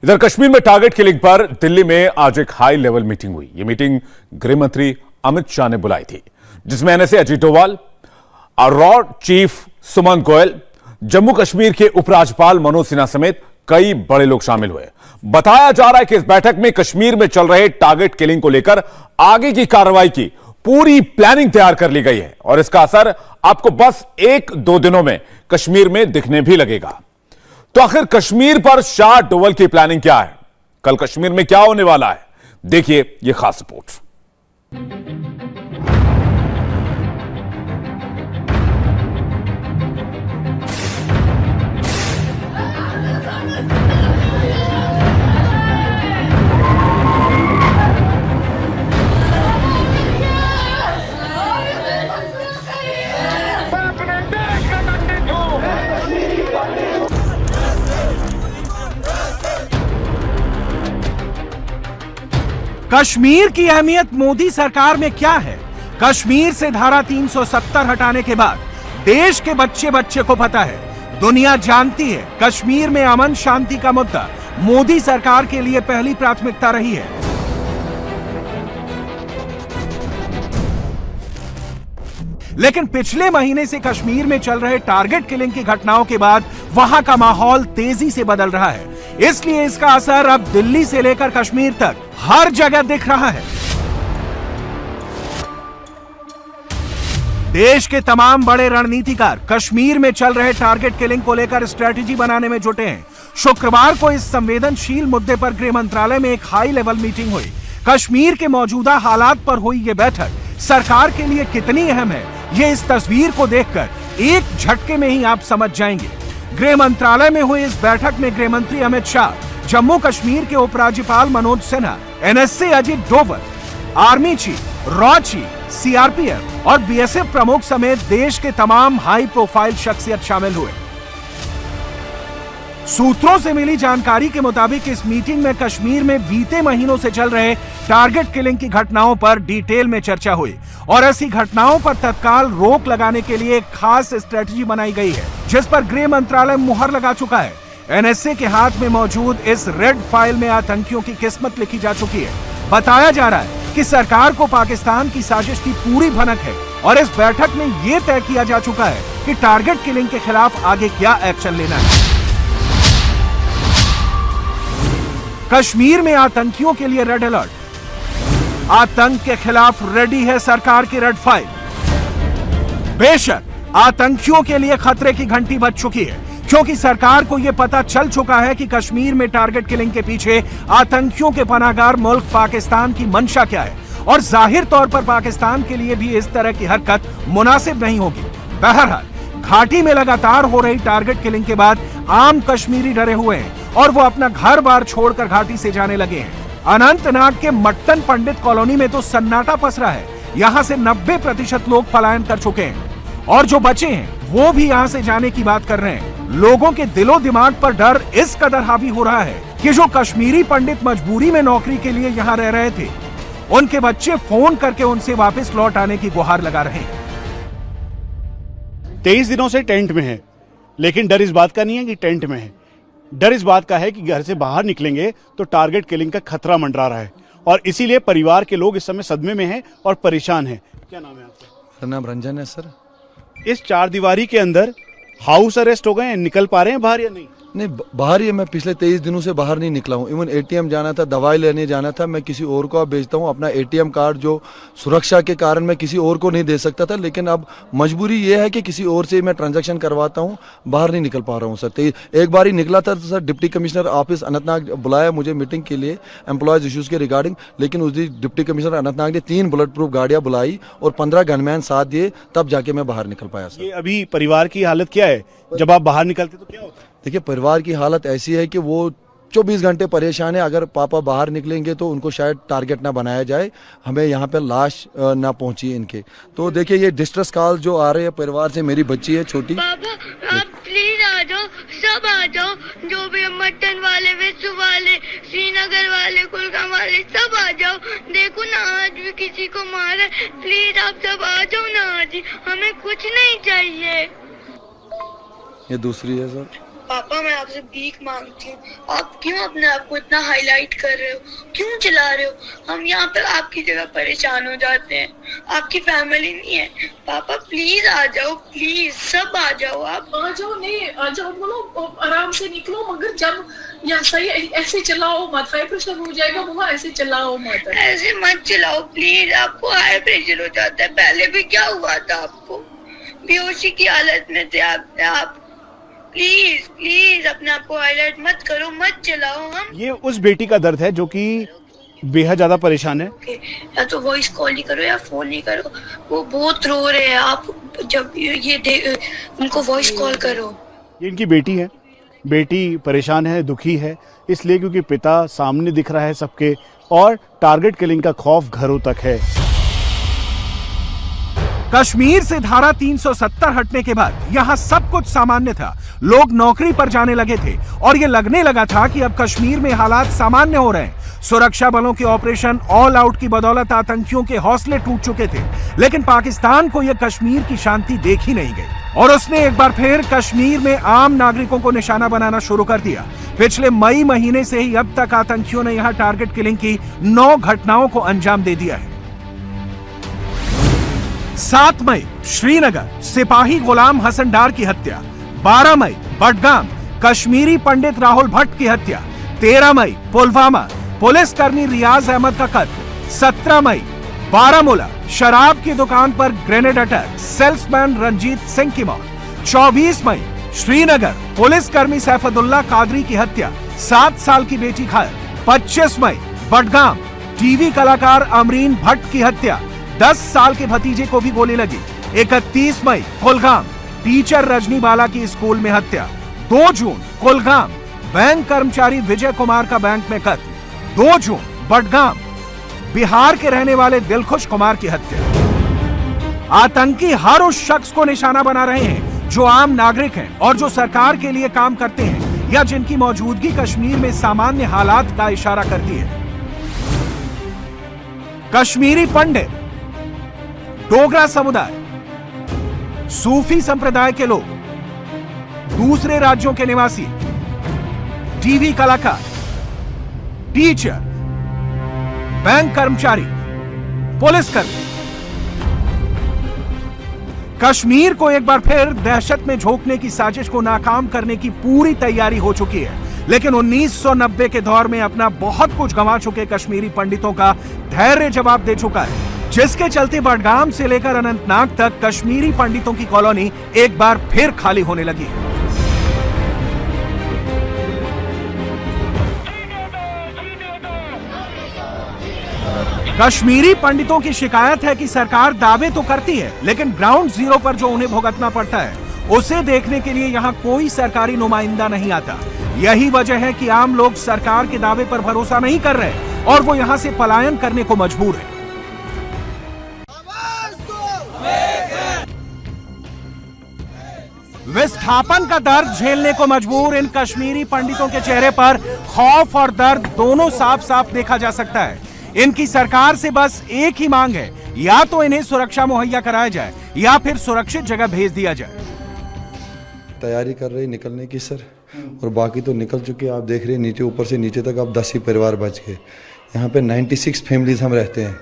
इधर कश्मीर में target killing पर दिल्ली में आज एक हाई लेवल मीटिंग हुई। यह मीटिंग गृह मंत्री अमित शाह ने बुलाई थी, जिसमें एनएसए अजीत डोभाल, रॉ चीफ सुमन गोयल, जम्मू कश्मीर के उपराज्यपाल मनोज सिन्हा समेत कई बड़े लोग शामिल हुए। बताया जा रहा है कि इस बैठक में कश्मीर में चल रहे टारगेट किलिंग को लेकर आगे की कार्रवाई की पूरी प्लानिंग तैयार कर ली गई है और इसका असर आपको बस 1-2 दिनों में कश्मीर में दिखने भी लगेगा। तो आखिर कश्मीर पर शाह डोभाल की प्लानिंग क्या है, कल कश्मीर में क्या होने वाला है, देखिए यह खास रिपोर्ट। कश्मीर की अहमियत मोदी सरकार में क्या है? कश्मीर से धारा 370 हटाने के बाद देश के बच्चे बच्चे को पता है, दुनिया जानती है, कश्मीर में अमन शांति का मुद्दा मोदी सरकार के लिए पहली प्राथमिकता रही है। लेकिन पिछले महीने से कश्मीर में चल रहे टारगेट किलिंग की घटनाओं के बाद वहां का माहौल तेजी से बदल रहा है, इसलिए इसका असर अब दिल्ली से लेकर कश्मीर तक हर जगह दिख रहा है। देश के तमाम बड़े रणनीतिकार कश्मीर में चल रहे टारगेट किलिंग को लेकर स्ट्रेटेजी बनाने में जुटे हैं। शुक्रवार को इस संवेदनशील मुद्दे पर गृह मंत्रालय में एक हाई लेवल मीटिंग हुई। कश्मीर के मौजूदा हालात पर हुई यह बैठक सरकार के लिए कितनी अहम है, ये इस तस्वीर को देखकर एक झटके में ही आप समझ जाएंगे। गृह मंत्रालय में हुई इस बैठक में गृह मंत्री अमित शाह, जम्मू कश्मीर के उपराज्यपाल Manoj Sinha, NSA Ajit Doval, army chief, raw chief, CRPF और बीएसएफ प्रमुख समेत देश के तमाम हाई प्रोफाइल शख्सियत शामिल हुए। सूत्रों से मिली जानकारी के मुताबिक इस मीटिंग में कश्मीर में बीते महीनों से चल रहे टारगेट किलिंग की घटनाओं पर डिटेल में चर्चा हुई और ऐसी घटनाओं पर तत्काल रोक लगाने के लिए एक खास स्ट्रेटजी बनाई गई है, जिस पर गृह मंत्रालय मुहर लगा चुका है। एनएसए के हाथ में मौजूद इस रेड फाइल में आतंकियों की किस्मत लिखी जा चुकी है। बताया जा रहा है कि सरकार को पाकिस्तान की साजिश की पूरी भनक है और इस बैठक में यह तय किया जा चुका है कि टारगेट किलिंग के खिलाफ आगे क्या एक्शन लेना है। कश्मीर में आतंकियों के लिए रेड अलर्ट, आतंक के खिलाफ रेडी है सरकार की रेड फाइल। बेशक आतंकियों के लिए खतरे की घंटी बज चुकी है, क्योंकि सरकार को यह पता चल चुका है कि कश्मीर में टारगेट किलिंग के पीछे आतंकियों के पनाहगार मुल्क पाकिस्तान की मंशा क्या है और जाहिर तौर पर पाकिस्तान के लिए भी इस तरह की हरकत मुनासिब नहीं होगी। बहरहाल घाटी में लगातार हो रही टारगेट किलिंग के बाद आम कश्मीरी डरे हुए हैं और वो अपना घर बार छोड़कर घाटी से जाने लगे हैं। अनंतनाग के मट्टन पंडित कॉलोनी में तो सन्नाटा पसरा है। यहाँ से 90% लोग पलायन कर चुके हैं और जो बचे हैं वो भी यहाँ से जाने की बात कर रहे हैं। लोगों के दिलो दिमाग पर डर इस कदर हावी हो रहा है कि जो कश्मीरी पंडित मजबूरी में नौकरी के लिए यहाँ रह रहे थे, उनके बच्चे फोन करके उनसे वापस लौट आने की गुहार लगा रहे हैं। 23 दिनों से टेंट में है, लेकिन डर इस बात का नहीं है कि टेंट में है। डर इस बात का है कि घर से बाहर निकलेंगे तो टारगेट किलिंग का खतरा मंडरा रहा है और इसीलिए परिवार के लोग इस समय सदमे में हैं और परेशान हैं। क्या नाम है आपका? मेरा नाम रंजन है सर। इस चारदीवारी के अंदर हाउस अरेस्ट हो गए हैं, निकल पा रहे हैं बाहर या नहीं? नहीं, बाहर ही मैं पिछले 23 दिनों से बाहर नहीं निकला हूँ। इवन एटीएम जाना था, दवाई लेने जाना था, मैं किसी और को अब भेजता हूँ। अपना एटीएम कार्ड जो सुरक्षा के कारण मैं किसी और को नहीं दे सकता था, लेकिन अब मजबूरी ये है कि किसी और से मैं ट्रांजैक्शन करवाता हूँ, बाहर नहीं निकल पा रहा हूँ सर। एक बार ही निकला था तो sir deputy commissioner office Anantnag बुलाया मुझे मीटिंग के लिए एम्प्लॉयज इश्यूज के रिगार्डिंग, लेकिन उस दिन डिप्टी कमिश्नर अनंतनाग ने 3 बुलेट प्रूफ गाड़ियाँ बुलाई और 15 गनमैन साथ दिए, तब जाके मैं बाहर निकल पाया सर। ये अभी परिवार की हालत क्या है? जब आप बाहर निकलते तो क्या होता है? देखिए, परिवार की हालत ऐसी है कि वो 24 घंटे परेशान है। अगर पापा बाहर निकलेंगे तो उनको शायद टारगेट ना बनाया जाए, हमें यहाँ पे लाश ना पहुंची इनके। तो देखिए, ये डिस्ट्रेस कॉल जो आ रहे हैं परिवार से, मेरी बच्ची है छोटी। पापा आप प्लीज आ जाओ, सब आ जाओ, जो भी मटन वाले, विश्व वाले, श्रीनगर वाले, कुलगाम वाले, सब आ जाओ। देखो ना आज भी किसी को मारा, प्लीज आप सब आ जाओ ना, आज हमें कुछ नहीं चाहिए। ये दूसरी है सर। पापा मैं आपसे भीख मांगती हूँ, आप क्यों अपने आप को इतना हाईलाइट कर रहे हो, क्यों चिल्ला रहे हो? हम यहाँ पर आपकी जगह परेशान हो जाते हैं, आपकी फैमिली नहीं है। पापा प्लीज आ जाओ, प्लीज सब आ जाओ, आप आ जाओ। नहीं आ जाओ, बोलो आराम से निकलो, मगर जब यहाँ सही ऐसे चिल्लाओ मत, हाई प्रेशर हो जाएगा बुआ, ऐसे चिल्लाओ मत, ऐसे मत चिल्लाओ प्लीज, आपको हाई प्रेशर हो जाता है। पहले भी क्या हुआ था, आपको बेहोशी की हालत में थे आप प्लीज प्लीज अपने आप को हाईलाइट मत करो, मत चिल्लाओ। हम ये उस बेटी का दर्द है जो कि बेहद ज्यादा परेशान है। या तो वॉइस कॉल नहीं करो या फोन नहीं करो, वो बहुत रो रहे हैं। आप जब ये उनको वॉइस कॉल करो। ये इनकी बेटी है, बेटी परेशान है, दुखी है, इसलिए क्योंकि पिता सामने दिख रहा है सबके, और टारगेट किलिंग का खौफ घरों तक है। कश्मीर से धारा 370 हटने के बाद यहां सब कुछ सामान्य था। लोग नौकरी पर जाने लगे थे और ये लगने लगा था कि अब कश्मीर में हालात सामान्य हो रहे हैं। सुरक्षा बलों के ऑपरेशन ऑल आउट की बदौलत आतंकियों के हौसले टूट चुके थे, लेकिन पाकिस्तान को यह कश्मीर की शांति देखी नहीं गई और उसने एक बार फिर कश्मीर में आम नागरिकों को निशाना बनाना शुरू कर दिया। पिछले मई महीने से ही अब तक आतंकियों ने यहां टारगेट किलिंग की 9 घटनाओं को अंजाम दे दिया है। 7 मई श्रीनगर सिपाही गुलाम हसन डार की हत्या, 12 मई बडगाम कश्मीरी पंडित राहुल भट्ट की हत्या, 13 मई पुलवामा पुलिसकर्मी रियाज अहमद का कत्ल, 17 मई बारामूला शराब की दुकान पर grenade attack, salesman Ranjit Singh की मौत, 24 मई श्रीनगर पुलिसकर्मी सैफुद्दौला कादरी की हत्या, 7 साल की बेटी घायल, 25 मई बडगाम टीवी कलाकार अमरीन भट्ट की हत्या, 10 साल के भतीजे को भी गोली लगी, 31 मई कुलगाम टीचर रजनी बाला की स्कूल में हत्या, 2 जून कुलगाम बैंक कर्मचारी विजय कुमार का बैंक में कत्ल, 2 जून बडगाम बिहार के रहने वाले दिलखुश कुमार की हत्या। आतंकी हर उस शख्स को निशाना बना रहे हैं जो आम नागरिक हैं और जो सरकार के लिए काम करते हैं या जिनकी मौजूदगी कश्मीर में सामान्य हालात का इशारा करती है। कश्मीरी पंडित, डोगरा समुदाय, सूफी संप्रदाय के लोग, दूसरे राज्यों के निवासी, टीवी कलाकार, टीचर, बैंक कर्मचारी, पुलिसकर्मी, कश्मीर को एक बार फिर दहशत में झोंकने की साजिश को नाकाम करने की पूरी तैयारी हो चुकी है। लेकिन 1990 के दौर में अपना बहुत कुछ गंवा चुके कश्मीरी पंडितों का धैर्य जवाब दे चुका है, जिसके चलते बडगाम से लेकर अनंतनाग तक कश्मीरी पंडितों की कॉलोनी एक बार फिर खाली होने लगी है। कश्मीरी पंडितों की शिकायत है कि सरकार दावे तो करती है, लेकिन ग्राउंड जीरो पर जो उन्हें भुगतना पड़ता है उसे देखने के लिए यहां कोई सरकारी नुमाइंदा नहीं आता। यही वजह है कि आम लोग सरकार के दावे पर भरोसा नहीं कर रहे और वो यहां से पलायन करने को मजबूर है। विस्थापन का दर्द झेलने को मजबूर इन कश्मीरी पंडितों के चेहरे पर खौफ और दर्द दोनों साफ साफ देखा जा सकता है। इनकी सरकार से बस एक ही मांग है, या तो इन्हें सुरक्षा मुहैया कराया जाए या फिर सुरक्षित जगह भेज दिया जाए। तैयारी कर रहे निकलने की सर, और बाकी तो निकल चुके। आप देख रहे हैं नीचे, ऊपर से नीचे तक अब 10 ही परिवार बच गए। यहाँ पे 96 फैमिलीज हम रहते हैं,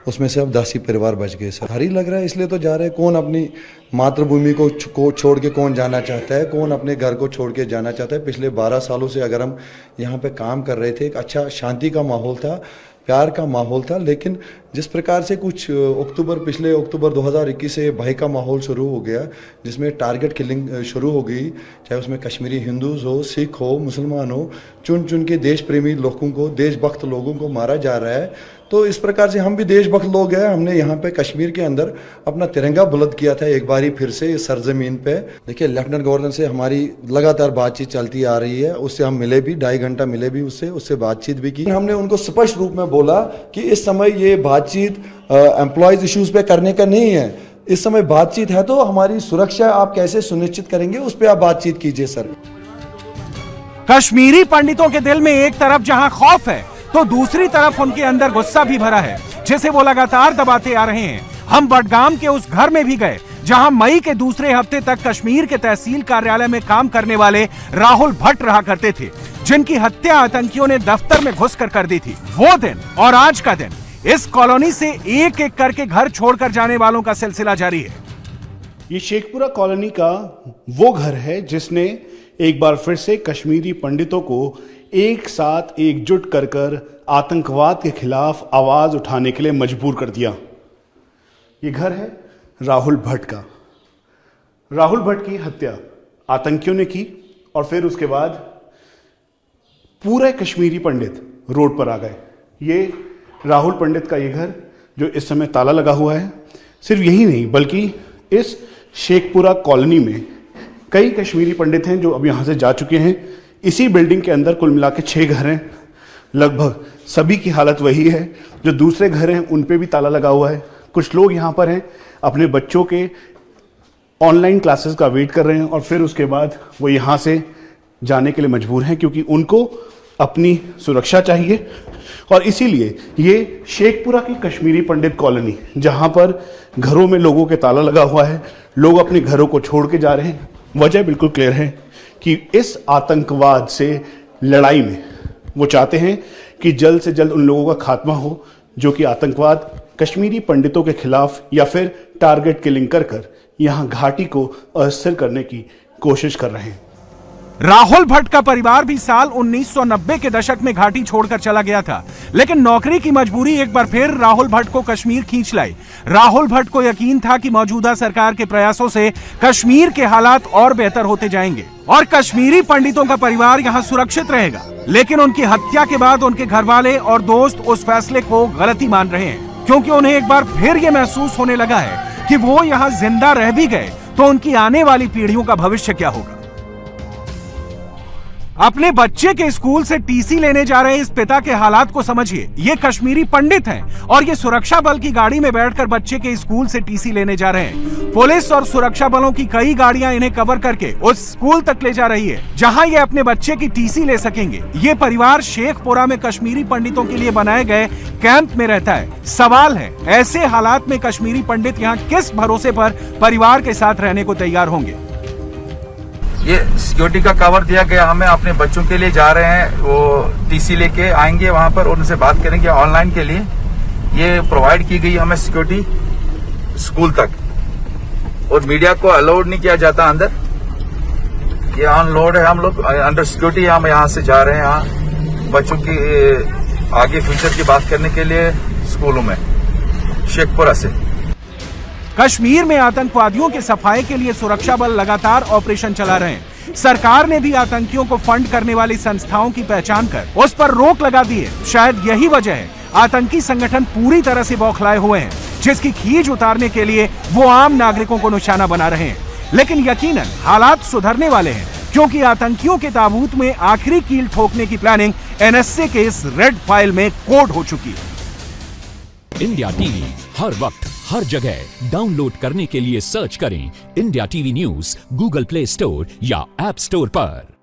उसमें से अब 10 ही परिवार बच गए सर। हरी लग रहा है इसलिए तो जा रहे हैं। कौन अपनी मातृभूमि को छोड़ के कौन जाना चाहता है, कौन अपने घर को छोड़ के जाना चाहता है। पिछले 12 सालों से अगर हम यहाँ पे काम कर रहे थे, एक अच्छा शांति का माहौल था, प्यार का माहौल था, लेकिन जिस प्रकार से कुछ पिछले अक्टूबर 2021 से भय का माहौल शुरू हो गया, जिसमें टारगेट किलिंग शुरू हो गई, चाहे उसमें कश्मीरी हिंदूज हो, सिख हो, मुसलमान हो, चुन चुन के देश प्रेमी लोगों को, देशभक्त लोगों को मारा जा रहा है। तो इस प्रकार से हम भी देशभक्त लोग हैं। हमने यहाँ पे कश्मीर के अंदर अपना तिरंगा बुलंद किया था एक बारी फिर से इस सरजमीन पे। देखिए, लेफ्टिनेंट गवर्नर से हमारी लगातार बातचीत चलती आ रही है। उससे हम मिले भी, 2.5 घंटा मिले भी उससे बातचीत भी की। हमने उनको स्पष्ट रूप में बोला कि इस समय ये बातचीत एम्प्लॉयज इश्यूज पे करने का नहीं है। इस समय बातचीत है तो हमारी सुरक्षा आप कैसे सुनिश्चित करेंगे, उस पर आप बातचीत कीजिए सर। कश्मीरी पंडितों के दिल में एक तरफ जहां खौफ है तो दूसरी तरफ उनके अंदर गुस्सा भी भरा है, जिसे वो लगातार दबाते आ रहे हैं। हम बडगाम के उस घर में भी गए जहां मई के दूसरे हफ्ते तक कश्मीर के तहसील कार्यालय में काम करने वाले राहुल भट्ट रहा करते थे, जिनकी हत्या आतंकियों ने दफ्तर में घुसकर कर दी थी। वो दिन और आज का दिन इस कॉलोनी से एक एक करके घर छोड़कर जाने वालों का सिलसिला जारी है। ये शेखपुरा कॉलोनी का वो घर है जिसने एक बार फिर से कश्मीरी पंडितों को एक साथ एकजुट कर कर आतंकवाद के खिलाफ आवाज उठाने के लिए मजबूर कर दिया। ये घर है राहुल भट्ट का। राहुल भट्ट की हत्या आतंकियों ने की और फिर उसके बाद पूरे कश्मीरी पंडित रोड पर आ गए। ये राहुल पंडित का ये घर जो इस समय ताला लगा हुआ है। सिर्फ यही नहीं बल्कि इस शेखपुरा कॉलोनी में कई कश्मीरी पंडित हैं जो अब यहाँ से जा चुके हैं। इसी बिल्डिंग के अंदर कुल मिला के 6 घर हैं। लगभग सभी की हालत वही है। जो दूसरे घर हैं उन पे भी ताला लगा हुआ है। कुछ लोग यहाँ पर हैं अपने बच्चों के ऑनलाइन क्लासेस का वेट कर रहे हैं और फिर उसके बाद वो यहाँ से जाने के लिए मजबूर हैं क्योंकि उनको अपनी सुरक्षा चाहिए। और इसीलिए ये शेखपुरा की कश्मीरी पंडित कॉलोनी जहाँ पर घरों में लोगों के ताला लगा हुआ है, लोग अपने घरों को छोड़ के जा रहे हैं। वजह बिल्कुल क्लियर है कि इस आतंकवाद से लड़ाई में वो चाहते हैं कि जल्द से जल्द उन लोगों का खात्मा हो जो कि आतंकवाद कश्मीरी पंडितों के खिलाफ या फिर टारगेट किलिंग कर कर यहाँ घाटी को अस्थिर करने की कोशिश कर रहे हैं। राहुल भट्ट का परिवार भी साल 1990 के दशक में घाटी छोड़कर चला गया था, लेकिन नौकरी की मजबूरी एक बार फिर राहुल भट्ट को कश्मीर खींच लाई। राहुल भट्ट को यकीन था कि मौजूदा सरकार के प्रयासों से कश्मीर के हालात और बेहतर होते जाएंगे और कश्मीरी पंडितों का परिवार यहाँ सुरक्षित रहेगा। लेकिन उनकी हत्या के बाद उनके घर वाले और दोस्त उस फैसले को गलती मान रहे हैं, क्योंकि उन्हें एक बार फिर ये महसूस होने लगा है कि वो यहाँ जिंदा रह भी गए तो उनकी आने वाली पीढ़ियों का भविष्य क्या होगा। अपने बच्चे के स्कूल से टीसी लेने जा रहे इस पिता के हालात को समझिए। ये कश्मीरी पंडित हैं और ये सुरक्षा बल की गाड़ी में बैठकर बच्चे के स्कूल से टीसी लेने जा रहे हैं। पुलिस और सुरक्षा बलों की कई गाड़ियां इन्हें कवर करके उस स्कूल तक ले जा रही है जहां ये अपने बच्चे की टीसी ले सकेंगे। ये परिवार शेखपुरा में कश्मीरी पंडितों के लिए बनाए गए कैंप में रहता है। सवाल है, ऐसे हालात में कश्मीरी पंडित यहाँ किस भरोसे पर परिवार के साथ रहने को तैयार होंगे। ये सिक्योरिटी का कवर दिया गया हमें, अपने बच्चों के लिए जा रहे हैं, वो टीसी लेके आएंगे वहां पर और उनसे बात करेंगे ऑनलाइन के लिए। ये प्रोवाइड की गई हमें सिक्योरिटी स्कूल तक और मीडिया को अलाउड नहीं किया जाता अंदर। ये ऑन लोड है, हम लोग अंडर सिक्योरिटी हम यहाँ से जा रहे हैं यहाँ बच्चों की आगे फ्यूचर की बात करने के लिए स्कूलों में शेखपुरा से। कश्मीर में आतंकवादियों के सफाये के लिए सुरक्षा बल लगातार ऑपरेशन चला रहे हैं। सरकार ने भी आतंकियों को फंड करने वाली संस्थाओं की पहचान कर उस पर रोक लगा दी है। शायद यही वजह है आतंकी संगठन पूरी तरह से बौखलाए हुए हैं, जिसकी खींच उतारने के लिए वो आम नागरिकों को निशाना बना रहे हैं। लेकिन यकीनन हालात सुधरने वाले हैं, क्योंकि आतंकियों के ताबूत में आखिरी कील ठोकने की प्लानिंग एनएसए के इस रेड फाइल में कोड हो चुकी है। इंडिया टीवी हर वक्त हर जगह डाउनलोड करने के लिए सर्च करें India TV news Google play store या ऐप स्टोर पर।